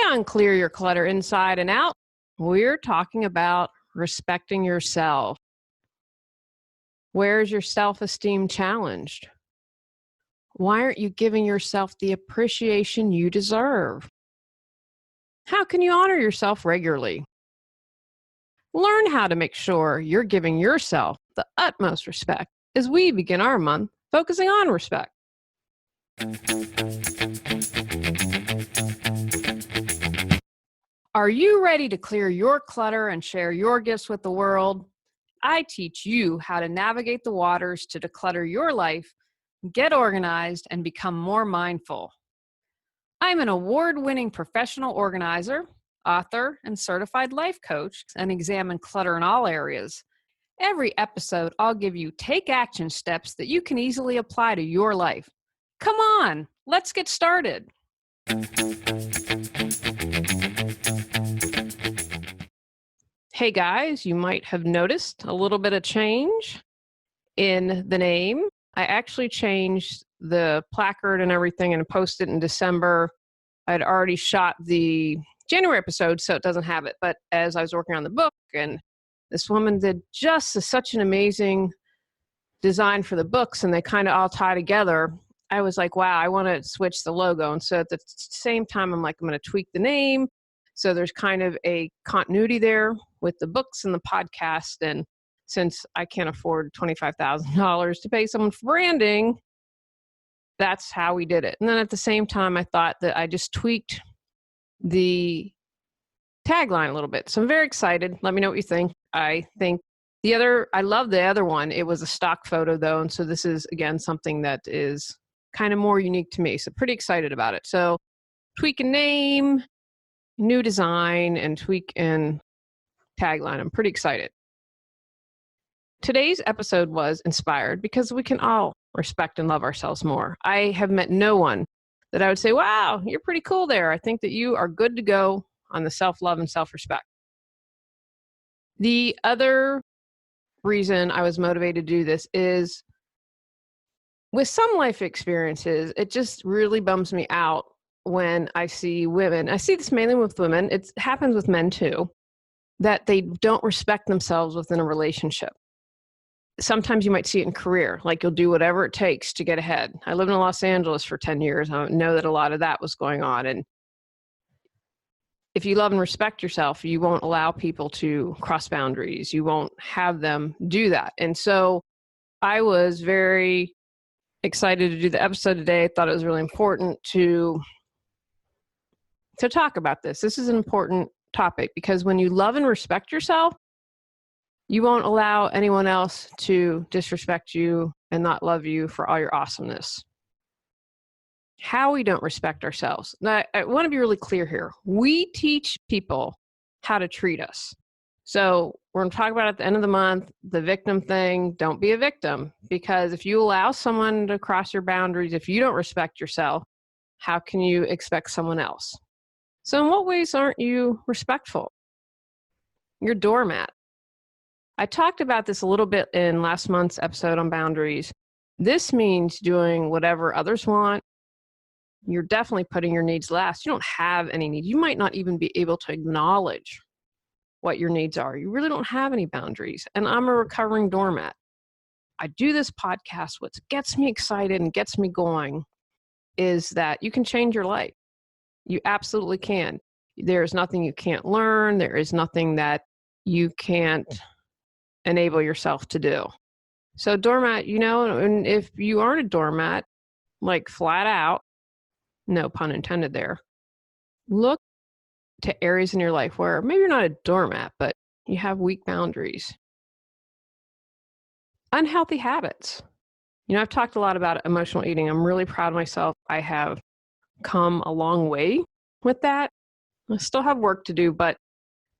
on Clear Your Clutter Inside and Out, we're talking about respecting yourself. Where's your self-esteem challenged? Why aren't you giving yourself the appreciation you deserve? How can you honor yourself regularly? Learn how to make sure you're giving yourself the utmost respect as we begin our month focusing on respect. Are you ready to clear your clutter and share your gifts with the world? I teach you how to navigate the waters to declutter your life, get organized, and become more mindful. I'm an award-winning professional organizer, author, and certified life coach, and examine clutter in all areas. Every episode, I'll give you take action steps that you can easily apply to your life. Come on, let's get started. Hey guys, you might have noticed a little bit of change in the name. I actually changed the placard and everything and posted it in December. I'd already shot the January episode, so it doesn't have it. But as I was working on the book, and this woman did such an amazing design for the books, and they kind of all tie together, I was like, wow, I want to switch the logo. And so at the same time, I'm like, I'm going to tweak the name. So there's kind of a continuity there with the books and the podcast. And since I can't afford $25,000 to pay someone for branding, that's how we did it. And then at the same time, I thought that I just tweaked the tagline a little bit. So I'm very excited. Let me know what you think. I love the other one. It was a stock photo though. And so this is, again, something that is kind of more unique to me. So pretty excited about it. So tweak a name, new design, and tweak in tagline. I'm pretty excited. Today's episode was inspired because we can all respect and love ourselves more. I have met no one that I would say, wow, you're pretty cool there. I think that you are good to go on the self-love and self-respect. The other reason I was motivated to do this is with some life experiences, it just really bums me out when I see women. I see this mainly with women. It happens with men too, that they don't respect themselves within a relationship. Sometimes you might see it in career, like you'll do whatever it takes to get ahead. I lived in Los Angeles for 10 years. I know that a lot of that was going on. And if you love and respect yourself, you won't allow people to cross boundaries. You won't have them do that. And so I was very excited to do the episode today. I thought it was really important to talk about this. This is an important topic because when you love and respect yourself, you won't allow anyone else to disrespect you and not love you for all your awesomeness. How we don't respect ourselves. Now, I want to be really clear here. We teach people how to treat us. So we're going to talk about at the end of the month, the victim thing. Don't be a victim, because if you allow someone to cross your boundaries, if you don't respect yourself, how can you expect someone else? So in what ways aren't you respectful? You're a doormat. I talked about this a little bit in last month's episode on boundaries. This means doing whatever others want. You're definitely putting your needs last. You don't have any needs. You might not even be able to acknowledge what your needs are. You really don't have any boundaries. And I'm a recovering doormat. I do this podcast. What gets me excited and gets me going is that you can change your life. You absolutely can. There is nothing you can't learn. There is nothing that you can't enable yourself to do. So doormat, and if you aren't a doormat, like flat out, no pun intended there, look to areas in your life where maybe you're not a doormat, but you have weak boundaries. Unhealthy habits. I've talked a lot about emotional eating. I'm really proud of myself. I have come a long way with that. I still have work to do, but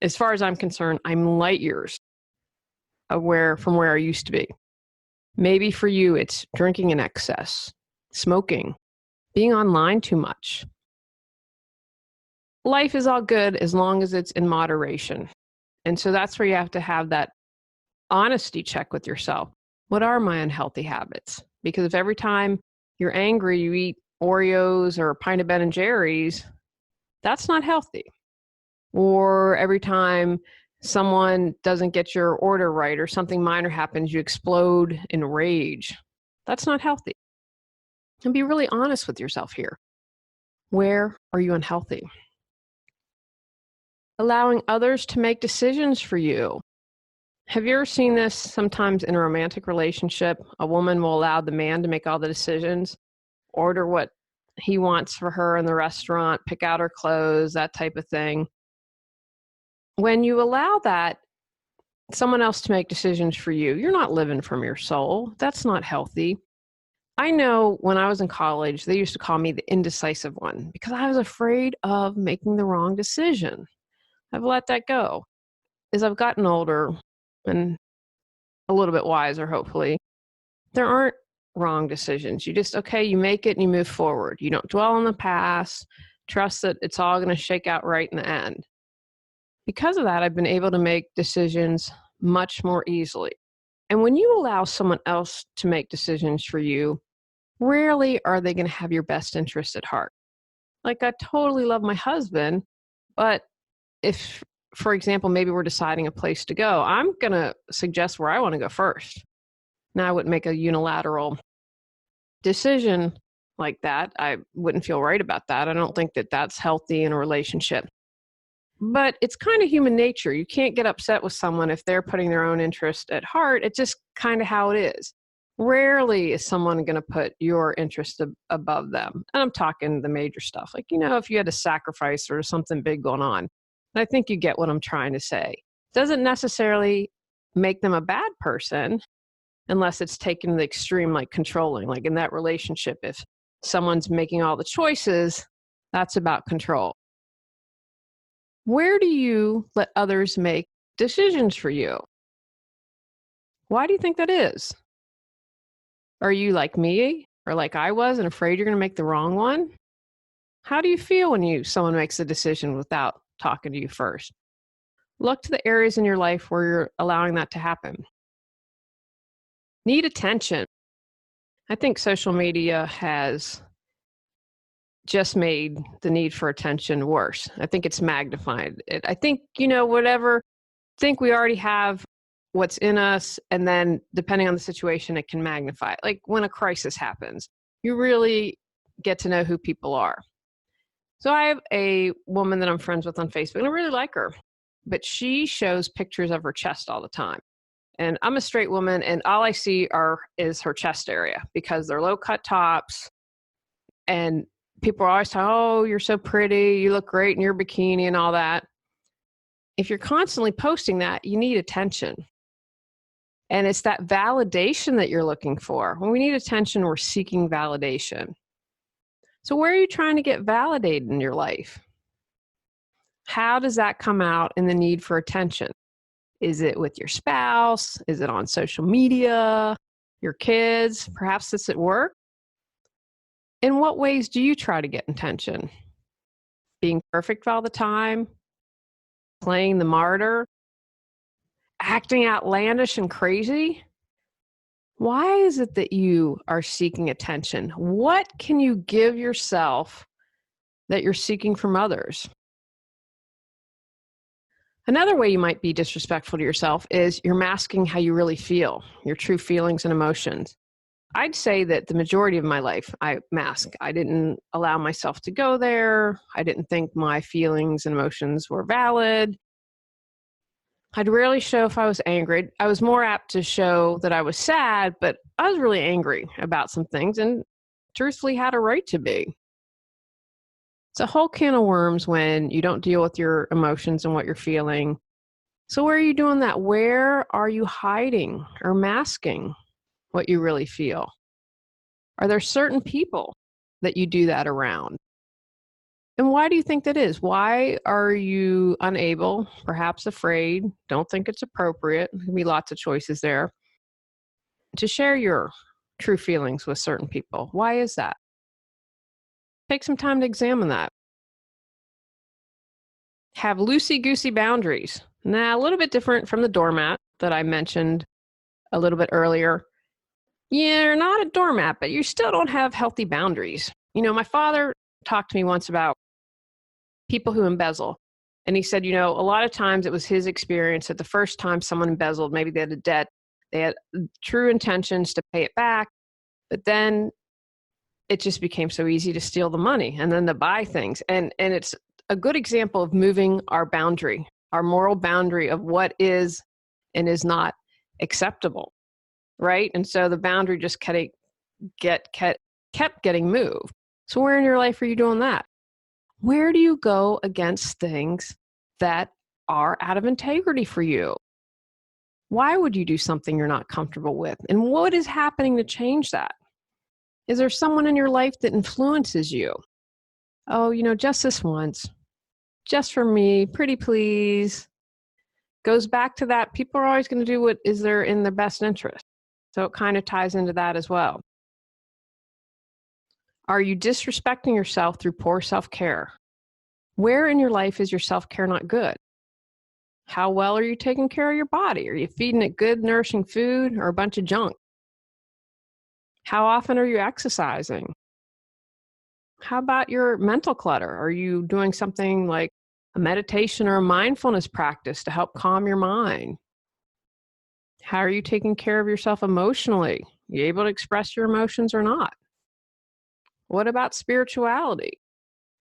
as far as I'm concerned, I'm light years from where I used to be. Maybe for you, it's drinking in excess, smoking, being online too much. Life is all good as long as it's in moderation. And so that's where you have to have that honesty check with yourself. What are my unhealthy habits? Because if every time you're angry, you eat Oreos or a pint of Ben and Jerry's, That's not healthy. Or every time someone doesn't get your order right or something minor happens, you explode in rage. That's not healthy. And be really honest with yourself here. Where are you unhealthy? Allowing others to make decisions for you. Have you ever seen this sometimes in a romantic relationship? A woman will allow the man to make all the decisions, order what he wants for her in the restaurant, pick out her clothes, that type of thing. When you allow that, someone else to make decisions for you, you're not living from your soul. That's not healthy. I know when I was in college, they used to call me the indecisive one because I was afraid of making the wrong decision. I've let that go. As I've gotten older and a little bit wiser, hopefully, there aren't wrong decisions. You just, okay, you make it and you move forward. You don't dwell on the past. Trust that it's all going to shake out right in the end. Because of that, I've been able to make decisions much more easily. And when you allow someone else to make decisions for you, rarely are they going to have your best interest at heart. Like, I totally love my husband, but if, for example, maybe we're deciding a place to go, I'm going to suggest where I want to go first. Now, I wouldn't make a unilateral decision like that. I wouldn't feel right about that. I don't think that that's healthy in a relationship. But it's kind of human nature. You can't get upset with someone if they're putting their own interest at heart. It's just kind of how it is. Rarely is someone going to put your interest above them. And I'm talking the major stuff. Like, if you had a sacrifice or something big going on. I think you get what I'm trying to say. Doesn't necessarily make them a bad person unless it's taken to the extreme, like controlling. Like in that relationship, if someone's making all the choices, that's about control. Where do you let others make decisions for you? Why do you think that is? Are you like me or like I was and afraid you're going to make the wrong one? How do you feel when someone makes a decision without talking to you first? Look to the areas in your life where you're allowing that to happen. Need attention. I think social media has just made the need for attention worse. I think it's magnified it. I think, whatever, think we already have what's in us, and then depending on the situation, it can magnify it. Like when a crisis happens, you really get to know who people are. So I have a woman that I'm friends with on Facebook, and I really like her, but she shows pictures of her chest all the time. And I'm a straight woman, and all I see is her chest area because they're low cut tops. And people are always saying, oh, you're so pretty, you look great in your bikini and all that. If you're constantly posting that, you need attention. And it's that validation that you're looking for. When we need attention, we're seeking validation. So where are you trying to get validated in your life? How does that come out in the need for attention? Is it with your spouse? Is it on social media? Your kids? Perhaps it's at work? In what ways do you try to get attention? Being perfect all the time? Playing the martyr? Acting outlandish and crazy? Why is it that you are seeking attention? What can you give yourself that you're seeking from others? Another way you might be disrespectful to yourself is you're masking how you really feel, your true feelings and emotions. I'd say that the majority of my life I mask. I didn't allow myself to go there. I didn't think my feelings and emotions were valid. I'd rarely show if I was angry. I was more apt to show that I was sad, but I was really angry about some things and truthfully had a right to be. It's a whole can of worms when you don't deal with your emotions and what you're feeling. So where are you doing that? Where are you hiding or masking what you really feel? Are there certain people that you do that around? And why do you think that is? Why are you unable, perhaps afraid, don't think it's appropriate? There can be lots of choices there to share your true feelings with certain people. Why is that? Take some time to examine that. Have loosey-goosey boundaries. Now, a little bit different from the doormat that I mentioned a little bit earlier. You're not a doormat, but you still don't have healthy boundaries. My father talked to me once about people who embezzle. And he said, a lot of times it was his experience that the first time someone embezzled, maybe they had a debt, they had true intentions to pay it back, but then it just became so easy to steal the money and then to buy things. And it's a good example of moving our boundary, our moral boundary of what is and is not acceptable, right? And so the boundary just kept getting moved. So where in your life are you doing that? Where do you go against things that are out of integrity for you? Why would you do something you're not comfortable with? And what is happening to change that? Is there someone in your life that influences you? Oh, just this once, just for me, pretty please. Goes back to that. People are always going to do what is there in their best interest. So it kind of ties into that as well. Are you disrespecting yourself through poor self-care? Where in your life is your self-care not good? How well are you taking care of your body? Are you feeding it good, nourishing food or a bunch of junk? How often are you exercising? How about your mental clutter? Are you doing something like a meditation or a mindfulness practice to help calm your mind? How are you taking care of yourself emotionally? You able to express your emotions or not? What about spirituality?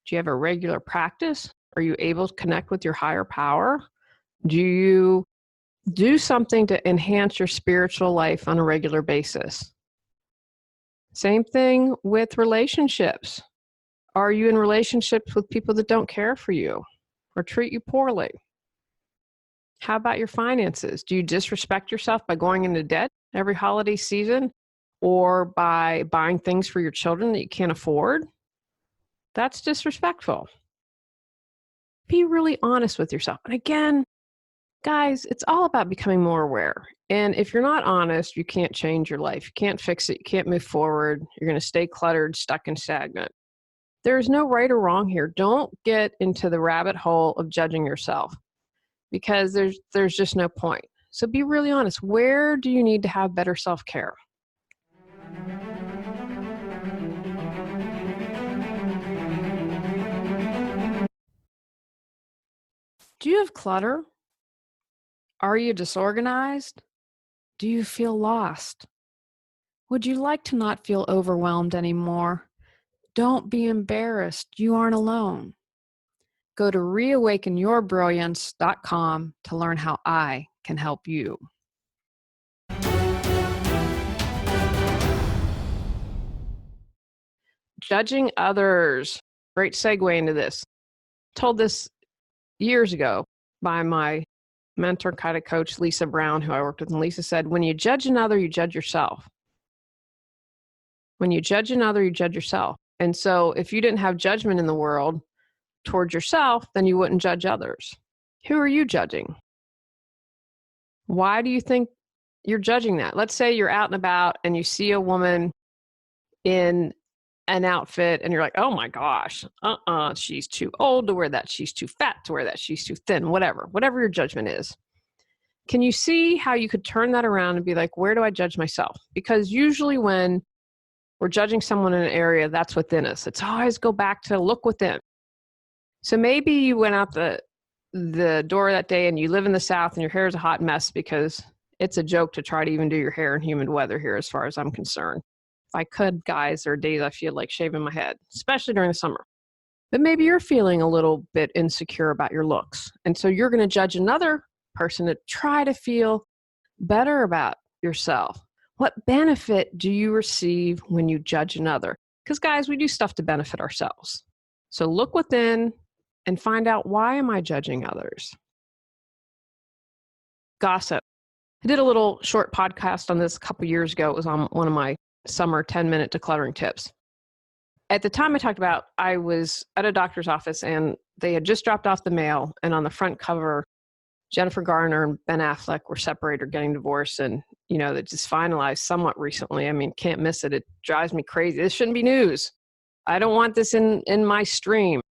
Do you have a regular practice? Are you able to connect with your higher power? Do you do something to enhance your spiritual life on a regular basis? Same thing with relationships. Are you in relationships with people that don't care for you or treat you poorly? How about your finances? Do you disrespect yourself by going into debt every holiday season or by buying things for your children that you can't afford? That's disrespectful. Be really honest with yourself. And again, guys, it's all about becoming more aware. And if you're not honest, you can't change your life. You can't fix it. You can't move forward. You're going to stay cluttered, stuck, and stagnant. There's no right or wrong here. Don't get into the rabbit hole of judging yourself because there's just no point. So be really honest. Where do you need to have better self-care? Do you have clutter? Are you disorganized? Do you feel lost? Would you like to not feel overwhelmed anymore? Don't be embarrassed. You aren't alone. Go to reawakenyourbrilliance.com to learn how I can help you. Judging others. Great segue into this. Told this years ago by my mentor, kind of coach, Lisa Brown, who I worked with. And Lisa said, when you judge another, you judge yourself. When you judge another, you judge yourself. And so if you didn't have judgment in the world towards yourself, then you wouldn't judge others. Who are you judging? Why do you think you're judging that? Let's say you're out and about and you see a woman in an outfit and you're like, oh my gosh, she's too old to wear that. She's too fat to wear that. She's too thin, whatever your judgment is. Can you see how you could turn that around and be like, where do I judge myself? Because usually when we're judging someone in an area, that's within us. It's always go back to look within. So maybe you went out the door that day and you live in the South and your hair is a hot mess because it's a joke to try to even do your hair in humid weather here as far as I'm concerned. If I could, guys, there are days I feel like shaving my head, especially during the summer. But maybe you're feeling a little bit insecure about your looks. And so you're going to judge another person to try to feel better about yourself. What benefit do you receive when you judge another? Because, guys, we do stuff to benefit ourselves. So look within and find out, why am I judging others? Gossip. I did a little short podcast on this a couple years ago. It was on one of my summer 10-minute decluttering tips. At the time I talked about, I was at a doctor's office and they had just dropped off the mail, and on the front cover, Jennifer Garner and Ben Affleck were separated or getting divorced, and they just finalized somewhat recently. I mean, can't miss it. It drives me crazy. This shouldn't be news. I don't want this in my stream.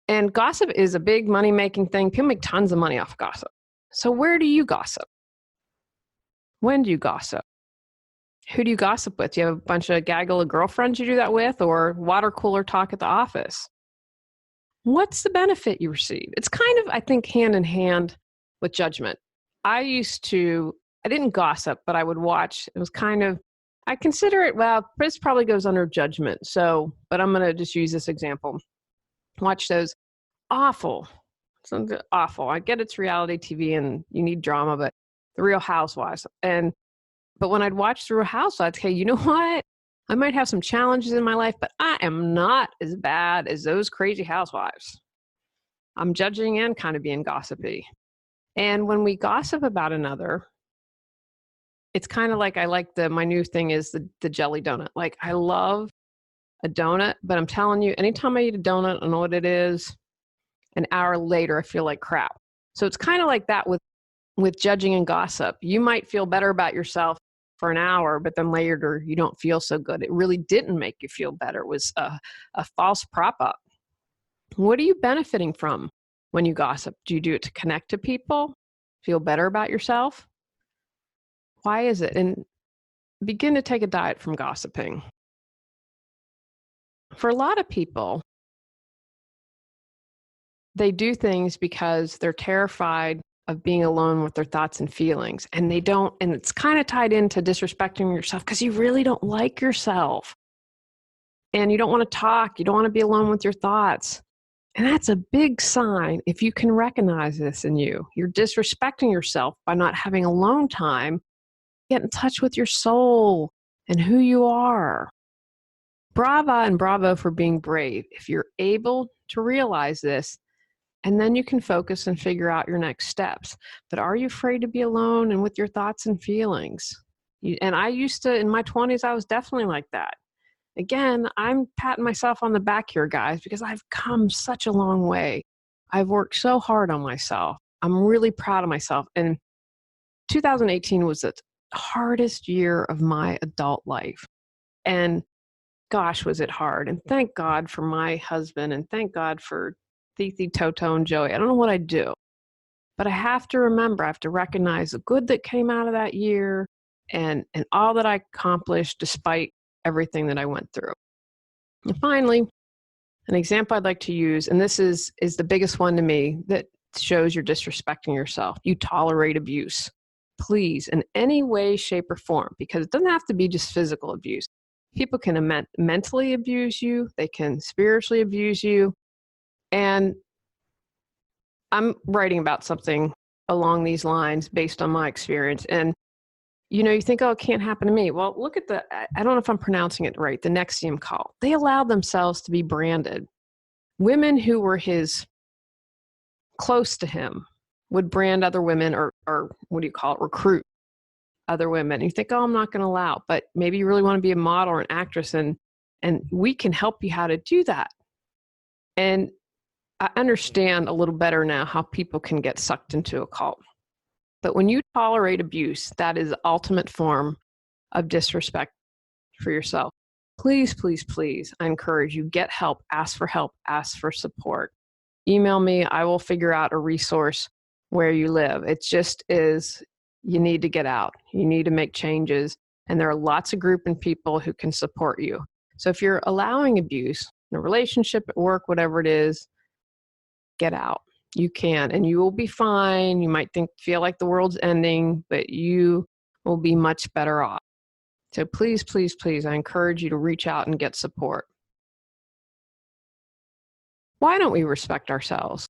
And gossip is a big money-making thing. People make tons of money off gossip. So where do you gossip? When do you gossip? Who do you gossip with? Do you have a bunch of gaggle of girlfriends you do that with, or water cooler talk at the office? What's the benefit you receive? It's kind of, I think, hand in hand with judgment. I didn't gossip, but I would watch. It was kind of, I consider it, well, this probably goes under judgment. So, but I'm going to just use this example. Watch those awful, something awful. I get it's reality TV and you need drama, but the Real Housewives. But when I'd watch the Real Housewives, hey, you know what? I might have some challenges in my life, but I am not as bad as those crazy housewives. I'm judging and kind of being gossipy. And when we gossip about another, it's kind of like my new thing is the jelly donut. Like I love a donut, but I'm telling you, anytime I eat a donut, I know what it is. An hour later, I feel like crap. So it's kind of like that with judging and gossip. You might feel better about yourself for an hour, but then later you don't feel so good. It really didn't make you feel better. It was a false prop up. What are you benefiting from when you gossip? Do you do it to connect to people? Feel better about yourself? Why is it? And begin to take a diet from gossiping. For a lot of people, they do things because they're terrified of being alone with their thoughts and feelings. And it's kind of tied into disrespecting yourself because you really don't like yourself. And you don't want to talk. You don't want to be alone with your thoughts. And that's a big sign if you can recognize this in you. You're disrespecting yourself by not having alone time. Get in touch with your soul and who you are. Brava and bravo for being brave. If you're able to realize this, and then you can focus and figure out your next steps. But are you afraid to be alone and with your thoughts and feelings? And I used to, in my 20s, I was definitely like that. Again, I'm patting myself on the back here, guys, because I've come such a long way. I've worked so hard on myself. I'm really proud of myself. And 2018 was the hardest year of my adult life. And gosh, was it hard. And thank God for my husband and thank God for Thithi, Toto, and Joey. I don't know what I'd do, but I have to recognize the good that came out of that year and all that I accomplished despite everything that I went through. And finally, an example I'd like to use, and this is the biggest one to me that shows you're disrespecting yourself. You tolerate abuse. Please, in any way, shape, or form, because it doesn't have to be just physical abuse. People can mentally abuse you. They can spiritually abuse you. And I'm writing about something along these lines based on my experience. And, you think, oh, it can't happen to me. Well, look at I don't know if I'm pronouncing it right, the Nexium cult. They allowed themselves to be branded. Women who were close to him would brand other women or what do you call it, recruit other women. You think, oh, I'm not going to allow. But maybe you really want to be a model or an actress, and we can help you how to do that. And I understand a little better now how people can get sucked into a cult. But when you tolerate abuse, that is the ultimate form of disrespect for yourself. Please, please, please, I encourage you, get help, ask for support. Email me. I will figure out a resource where you live. It just is, you need to get out. You need to make changes. And there are lots of group and people who can support you. So if you're allowing abuse in a relationship, at work, whatever it is, get out. You can, and you will be fine. You might feel like the world's ending, but you will be much better off. So please, please, please, I encourage you to reach out and get support. Why don't we respect ourselves?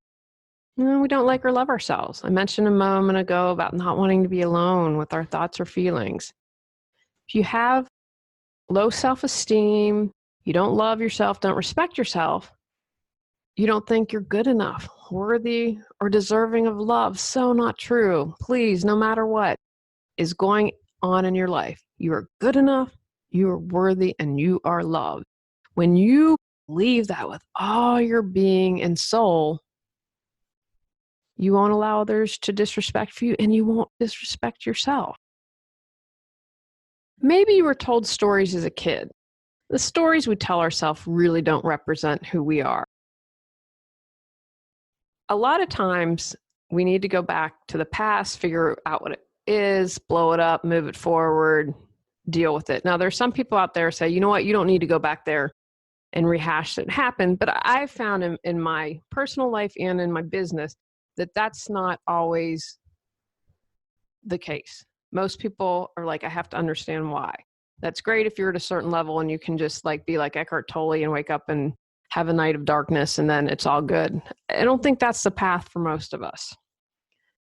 We don't like or love ourselves. I mentioned a moment ago about not wanting to be alone with our thoughts or feelings. If you have low self-esteem, you don't love yourself, don't respect yourself, you don't think you're good enough, worthy, or deserving of love. So not true. Please, no matter what is going on in your life, you are good enough, you are worthy, and you are loved. When you believe that with all your being and soul, you won't allow others to disrespect you, and you won't disrespect yourself. Maybe you were told stories as a kid. The stories we tell ourselves really don't represent who we are. A lot of times we need to go back to the past, figure out what it is, blow it up, move it forward, deal with it. Now, there's some people out there who say, you know what, you don't need to go back there and rehash that happened. But I found in my personal life and in my business that that's not always the case. Most people are like, I have to understand why. That's great if you're at a certain level and you can just like be like Eckhart Tolle and wake up and have a night of darkness and then it's all good. I don't think that's the path for most of us.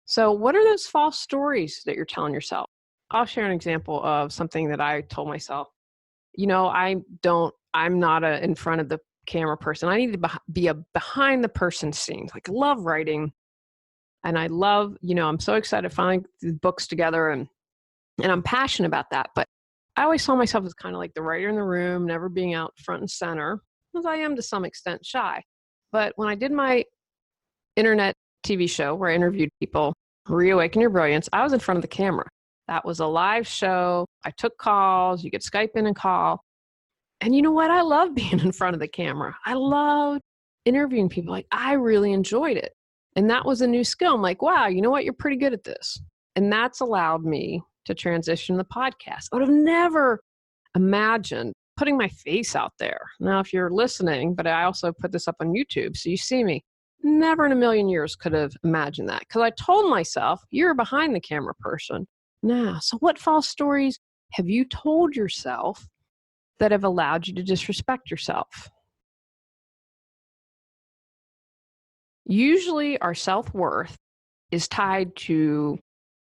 So what are those false stories that you're telling yourself? I'll share an example of something that I told myself. I'm not a in front of the camera person. I need to be a behind the person scenes. Like I love writing and I love, I'm so excited to find these books together and I'm passionate about that. But I always saw myself as kind of like the writer in the room, never being out front and center, as I am to some extent shy. But when I did my internet TV show where I interviewed people, Reawaken Your Brilliance, I was in front of the camera. That was a live show. I took calls. You could Skype in and call. And you know what? I love being in front of the camera. I loved interviewing people. Like, I really enjoyed it. And that was a new skill. I'm like, wow, you know what? You're pretty good at this. And that's allowed me to transition to the podcast. I would have never imagined putting my face out there. Now, if you're listening, but I also put this up on YouTube, so you see me. Never in a million years could have imagined that because I told myself, you're a behind the camera person. Now, so what false stories have you told yourself that have allowed you to disrespect yourself? Usually our self-worth is tied to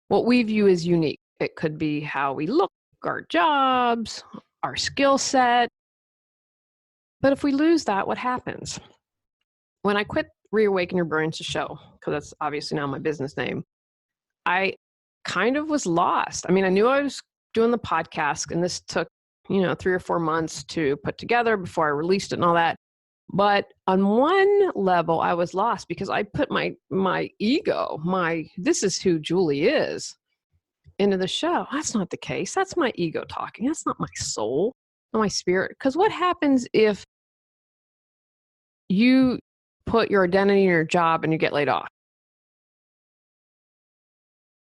what we view as unique. It could be how we look, our jobs, our skill set. But if we lose that, what happens? When I quit Reawaken Your Brilliance show, because that's obviously now my business name, I kind of was lost. I mean, I knew I was doing the podcast and this took, 3 or 4 months to put together before I released it and all that. But on one level, I was lost because I put my ego, this is who Julie is, into the show. That's not the case. That's my ego talking. That's not my soul, not my spirit. Because what happens if you put your identity in your job and you get laid off?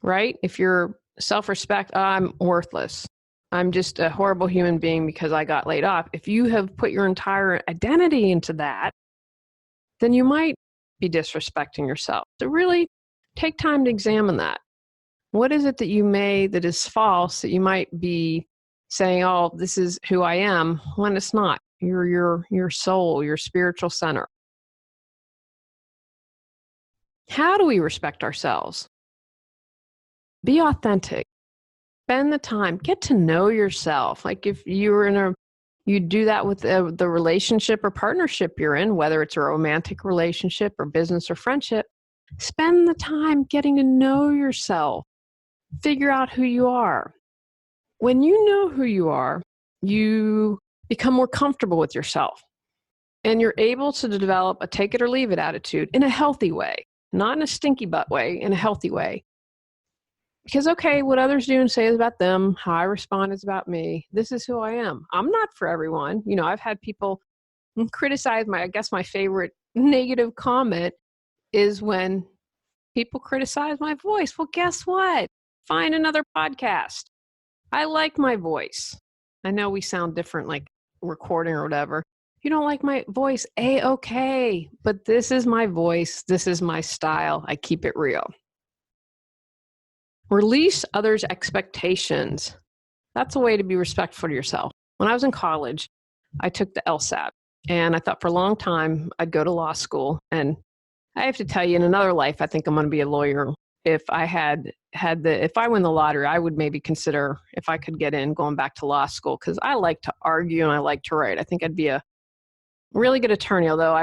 Right? If your self-respect, I'm worthless. I'm just a horrible human being because I got laid off. If you have put your entire identity into that, then you might be disrespecting yourself. So really take time to examine that. What is it that you made that is false that you might be saying, oh, this is who I am, when it's not? You're your soul, your spiritual center. How do we respect ourselves? Be authentic. Spend the time. Get to know yourself. Like if you do that with the relationship or partnership you're in, whether it's a romantic relationship or business or friendship, spend the time getting to know yourself. Figure out who you are. When you know who you are, you become more comfortable with yourself. And you're able to develop a take it or leave it attitude in a healthy way, not in a stinky butt way, in a healthy way. Because, okay, what others do and say is about them. How I respond is about me. This is who I am. I'm not for everyone. I've had people criticize my favorite negative comment is when people criticize my voice. Well, guess what? Find another podcast. I like my voice. I know we sound different, like recording or whatever. If you don't like my voice, okay. But this is my voice. This is my style. I keep it real. Release others' expectations. That's a way to be respectful to yourself. When I was in college, I took the LSAT, and I thought for a long time I'd go to law school. And I have to tell you, in another life, I think I'm going to be a lawyer. If I if I win the lottery, I would maybe consider if I could get in going back to law school because I like to argue and I like to write. I think I'd be a really good attorney. Although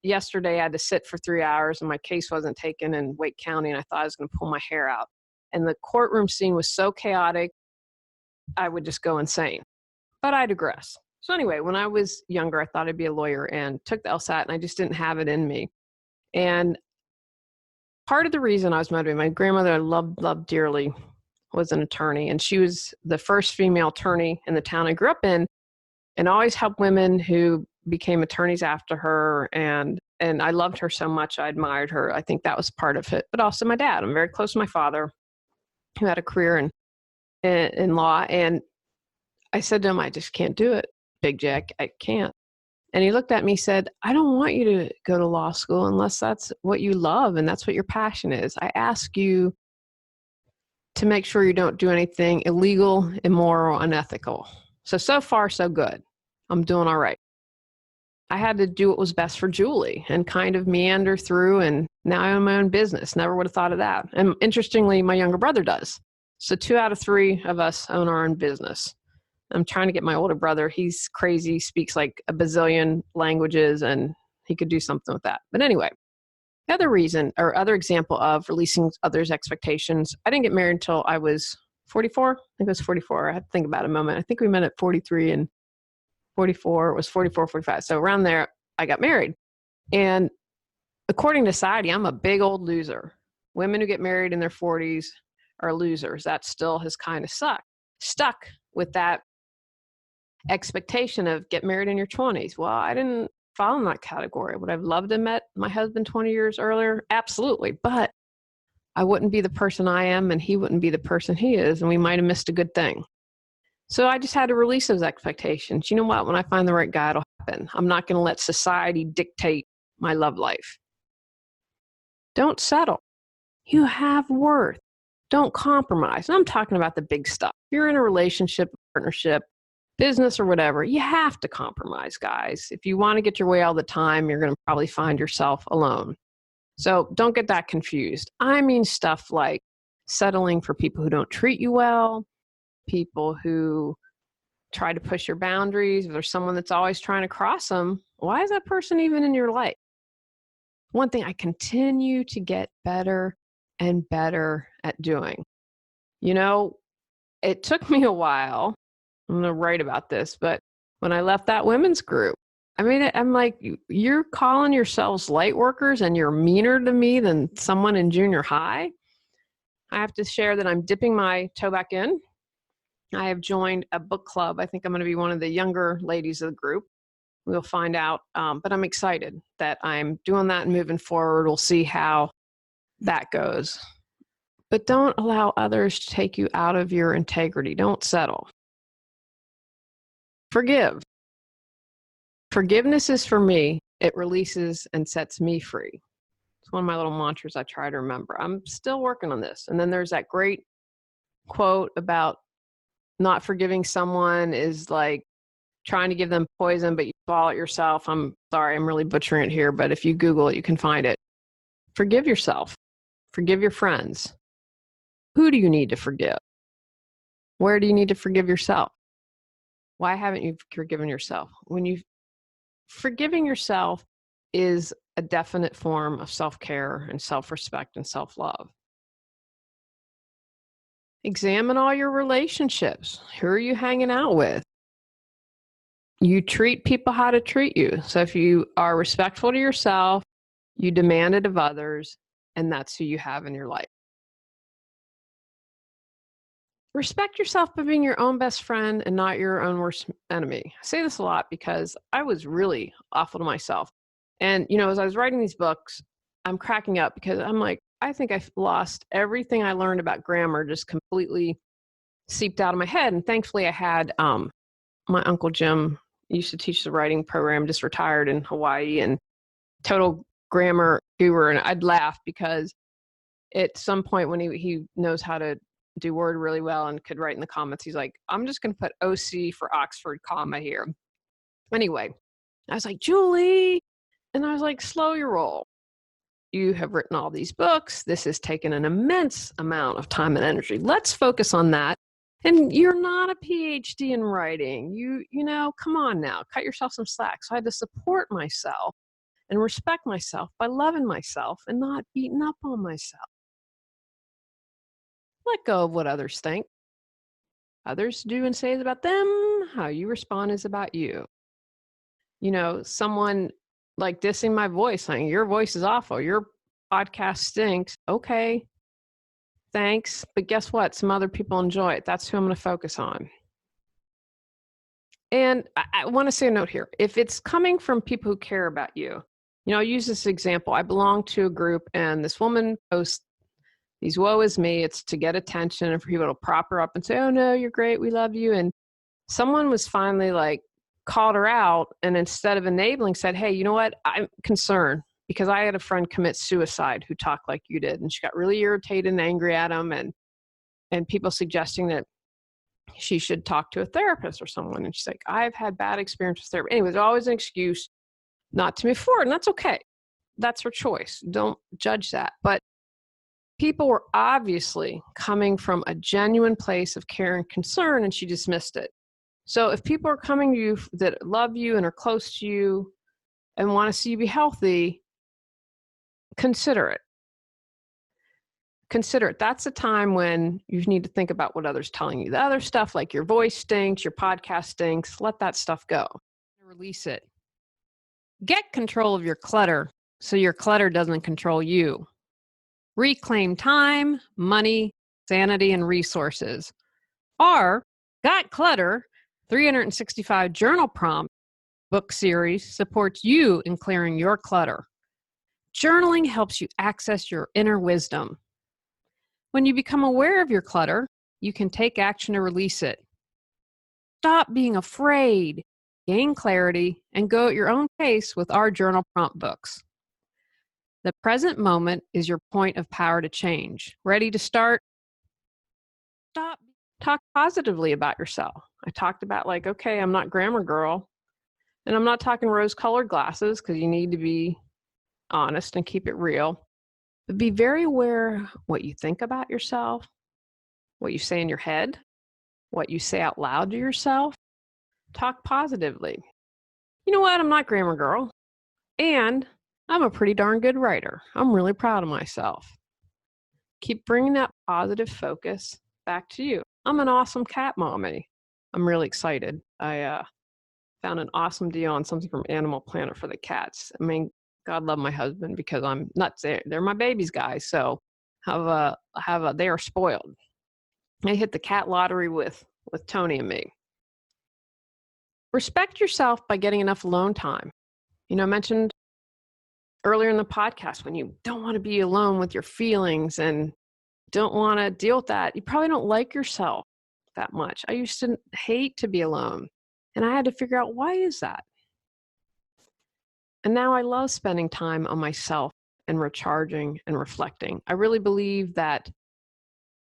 yesterday I had to sit for 3 hours and my case wasn't taken in Wake County, and I thought I was going to pull my hair out. And the courtroom scene was so chaotic, I would just go insane. But I digress. So anyway, when I was younger, I thought I'd be a lawyer and took the LSAT, and I just didn't have it in me. And part of the reason I was motivated, my grandmother I loved dearly was an attorney, and she was the first female attorney in the town I grew up in, and always helped women who became attorneys after her. And I loved her so much. I admired her. I think that was part of it. But also my dad. I'm very close to my father, who had a career in law. And I said to him, I just can't do it, Big Jack. I can't. And he looked at me and said, I don't want you to go to law school unless that's what you love and that's what your passion is. I ask you to make sure you don't do anything illegal, immoral, unethical. So far, so good. I'm doing all right. I had to do what was best for Julie and kind of meander through, and now I own my own business. Never would have thought of that. And interestingly, my younger brother does. So 2 out of 3 of us own our own business. I'm trying to get my older brother. He's crazy, speaks like a bazillion languages, and he could do something with that. But anyway, the other reason or other example of releasing others' expectations, I didn't get married until I was 44. I think it was 44. I had to think about it a moment. I think we met at 43 and 44. It was 44, 45. So around there, I got married. And according to society, I'm a big old loser. Women who get married in their 40s are losers. That still has kind of stuck with that expectation of get married in your 20s. Well, I didn't fall in that category. Would I have loved to have met my husband 20 years earlier? Absolutely. But I wouldn't be the person I am, and he wouldn't be the person he is, and we might have missed a good thing. So I just had to release those expectations. You know what? When I find the right guy, it'll happen. I'm not going to let society dictate my love life. Don't settle. You have worth. Don't compromise. And I'm talking about the big stuff. If you're in a relationship, partnership, business, or whatever, you have to compromise, guys. If you want to get your way all the time, you're going to probably find yourself alone. So don't get that confused. I mean stuff like settling for people who don't treat you well, people who try to push your boundaries. If there's someone that's always trying to cross them, why is that person even in your life? One thing I continue to get better and better at doing. You know, it took me a while. I'm going to write about this, but when I left that women's group, I mean, I'm like, you're calling yourselves light workers and you're meaner to me than someone in junior high. I have to share that I'm dipping my toe back in. I have joined a book club. I think I'm going to be one of the younger ladies of the group. We'll find out. But I'm excited that I'm doing that and moving forward. We'll see how that goes. But don't allow others to take you out of your integrity. Don't settle. Forgive. Forgiveness is for me. It releases and sets me free. It's one of my little mantras I try to remember. I'm still working on this. And then there's that great quote about not forgiving someone is like trying to give them poison, but you swallow it yourself. I'm sorry, I'm really butchering it here, but if you Google it, you can find it. Forgive yourself. Forgive your friends. Who do you need to forgive? Where do you need to forgive yourself? Why haven't you forgiven yourself? Forgiving yourself is a definite form of self-care and self-respect and self-love. Examine all your relationships. Who are you hanging out with? You treat people how to treat you. So if you are respectful to yourself, you demand it of others, and that's who you have in your life. Respect yourself by being your own best friend and not your own worst enemy. I say this a lot because I was really awful to myself. And, you know, as I was writing these books, I'm cracking up because I'm like, I think I've lost everything I learned about grammar, just completely seeped out of my head. And thankfully I had my Uncle Jim used to teach the writing program, just retired in Hawaii, and total grammar guru. And I'd laugh because at some point when he knows how to do Word really well and could write in the comments, he's like, I'm just going to put OC for Oxford comma here. Anyway, I was like, Julie. And I was like, slow your roll. You have written all these books. This has taken an immense amount of time and energy. Let's focus on that. And you're not a PhD in writing. You know, come on now, cut yourself some slack. So I had to support myself and respect myself by loving myself and not beating up on myself. Let go of what others think. Others do and say is about them. How you respond is about you. You know, someone like dissing my voice, saying, your voice is awful. Your podcast stinks. Okay, thanks. But guess what? Some other people enjoy it. That's who I'm going to focus on. And I want to say a note here. If it's coming from people who care about you, you know, I'll use this example. I belong to a group and this woman posts these woe is me. It's to get attention and for people to prop her up and say, oh no, you're great. We love you. And someone was finally like, called her out, and instead of enabling, said, hey, you know what? I'm concerned because I had a friend commit suicide who talked like you did. And she got really irritated and angry at him, and people suggesting that she should talk to a therapist or someone. And she's like, I've had bad experience with therapy. Anyway, there's always an excuse not to move forward. And that's okay. That's her choice. Don't judge that. But people were obviously coming from a genuine place of care and concern, and she dismissed it. So if people are coming to you that love you and are close to you and want to see you be healthy, consider it. Consider it. That's a time when you need to think about what others are telling you. The other stuff, like your voice stinks, your podcast stinks, let that stuff go. Release it. Get control of your clutter so your clutter doesn't control you. Reclaim time, money, sanity, and resources. Our Got Clutter 365 Journal Prompt book series supports you in clearing your clutter. Journaling helps you access your inner wisdom. When you become aware of your clutter, you can take action to release it. Stop being afraid, gain clarity, and go at your own pace with our journal prompt books. The present moment is your point of power to change. Ready to start? Talk positively about yourself. I talked about okay, I'm not grammar girl. And I'm not talking rose-colored glasses because you need to be honest and keep it real. But be very aware what you think about yourself, what you say in your head, what you say out loud to yourself. Talk positively. You know what? I'm not grammar girl. And I'm a pretty darn good writer. I'm really proud of myself. Keep bringing that positive focus back to you. I'm an awesome cat mommy. I'm really excited. I found an awesome deal on something from Animal Planet for the cats. I mean, God love my husband because I'm nuts. They're my babies, guys. So they are spoiled. I hit the cat lottery with Tony and me. Respect yourself by getting enough alone time. I mentioned earlier in the podcast, when you don't want to be alone with your feelings and don't want to deal with that, you probably don't like yourself that much. I used to hate to be alone, and I had to figure out, why is that? And now I love spending time on myself and recharging and reflecting. I really believe that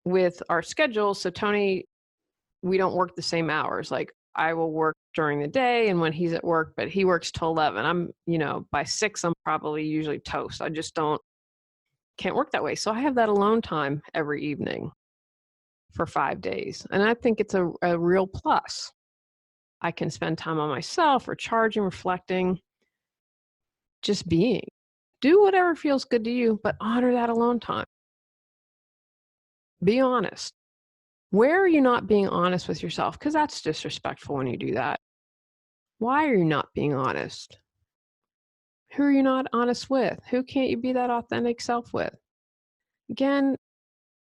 with our schedule, so Tony, we don't work the same hours. Like, I will work during the day and when he's at work, but he works till 11. I'm, by 6, I'm probably usually toast. I just can't work that way. So I have that alone time every evening for 5 days. And I think it's a real plus. I can spend time on myself, recharging, reflecting, just being. Do whatever feels good to you, but honor that alone time. Be honest. Where are you not being honest with yourself? Because that's disrespectful when you do that. Why are you not being honest? Who are you not honest with? Who can't you be that authentic self with? Again,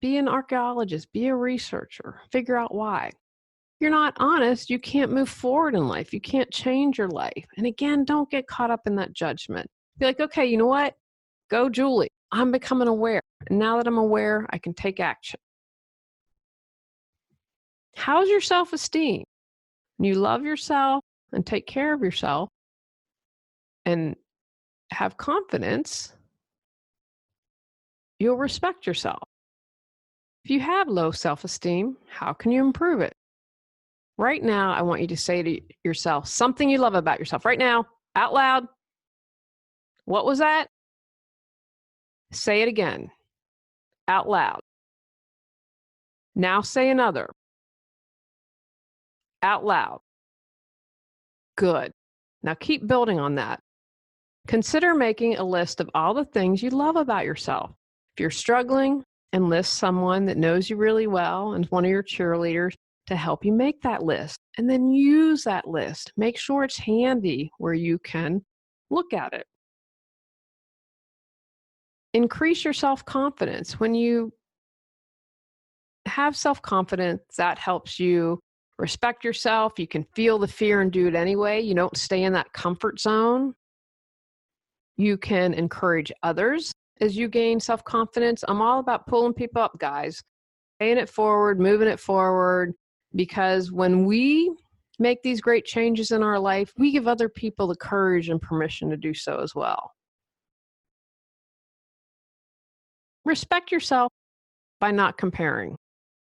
be an archaeologist, be a researcher, figure out why. If you're not honest, you can't move forward in life. You can't change your life. And again, don't get caught up in that judgment. Be like, okay, you know what? Go, Julie. I'm becoming aware. And now that I'm aware, I can take action. How's your self-esteem? When you love yourself and take care of yourself and have confidence, you'll respect yourself. If you have low self-esteem, how can you improve it? Right now, I want you to say to yourself something you love about yourself. Right now, out loud. What was that? Say it again, out loud. Now say another, out loud. Good. Now keep building on that. Consider making a list of all the things you love about yourself. If you're struggling, enlist someone that knows you really well and is one of your cheerleaders to help you make that list. And then use that list. Make sure it's handy where you can look at it. Increase your self-confidence. When you have self-confidence, that helps you respect yourself. You can feel the fear and do it anyway. You don't stay in that comfort zone. You can encourage others as you gain self-confidence. I'm all about pulling people up, guys. Paying it forward, moving it forward. Because when we make these great changes in our life, we give other people the courage and permission to do so as well. Respect yourself by not comparing.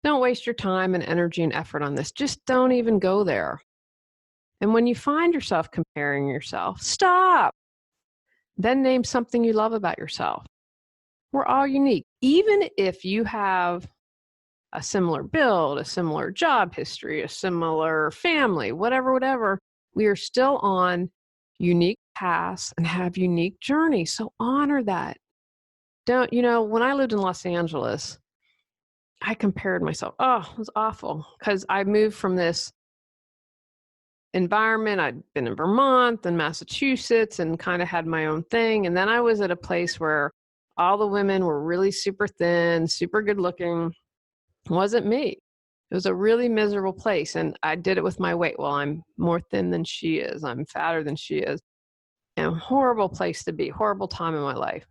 Don't waste your time and energy and effort on this. Just don't even go there. And when you find yourself comparing yourself, stop. Then name something you love about yourself. We're all unique. Even if you have a similar build, a similar job history, a similar family, whatever, we are still on unique paths and have unique journeys. So honor that. When I lived in Los Angeles, I compared myself. Oh, it was awful because I moved from this environment. I'd been in Vermont and Massachusetts and kind of had my own thing. And then I was at a place where all the women were really super thin, super good looking. It wasn't me. It was a really miserable place. And I did it with my weight. Well, I'm more thin than she is. I'm fatter than she is. And a horrible place to be, horrible time in my life.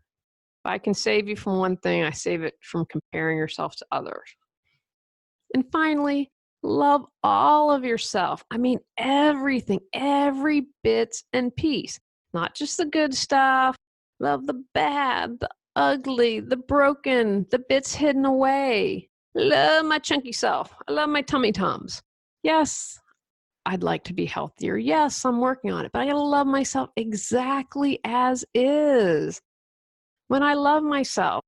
If I can save you from one thing, I save it from comparing yourself to others. And finally, love all of yourself. I mean, everything, every bit and piece, not just the good stuff. Love the bad, the ugly, the broken, the bits hidden away. Love my chunky self. I love my tummy tums. Yes, I'd like to be healthier. Yes, I'm working on it, but I gotta love myself exactly as is. When I love myself,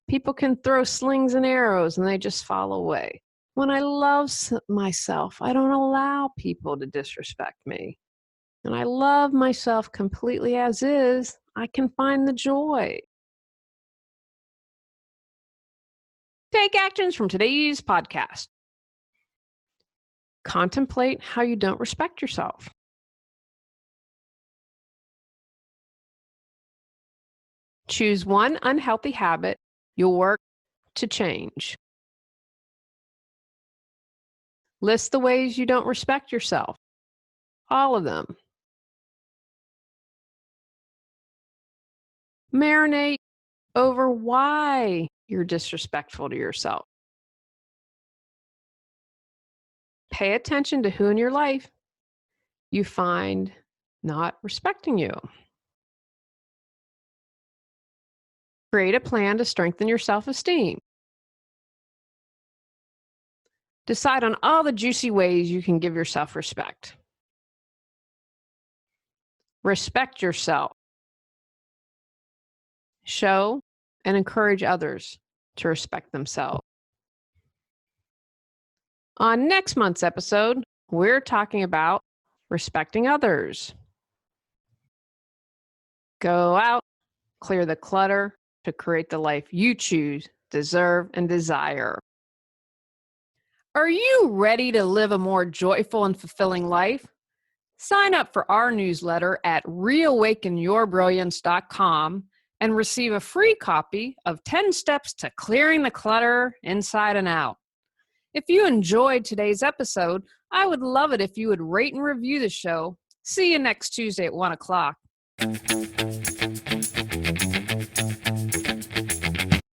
people can throw slings and arrows and they just fall away. When I love myself, I don't allow people to disrespect me. And I love myself completely as is, I can find the joy. Take actions from today's podcast. Contemplate how you don't respect yourself. Choose one unhealthy habit you'll work to change. List the ways you don't respect yourself. All of them. Marinate over why you're disrespectful to yourself. Pay attention to who in your life you find not respecting you. Create a plan to strengthen your self-esteem. Decide on all the juicy ways you can give yourself respect. Respect yourself. Show and encourage others to respect themselves. On next month's episode, we're talking about respecting others. Go out, clear the clutter to create the life you choose, deserve, and desire. Are you ready to live a more joyful and fulfilling life? Sign up for our newsletter at reawakenyourbrilliance.com and receive a free copy of 10 Steps to Clearing the Clutter Inside and Out. If you enjoyed today's episode, I would love it if you would rate and review the show. See you next Tuesday at 1 o'clock.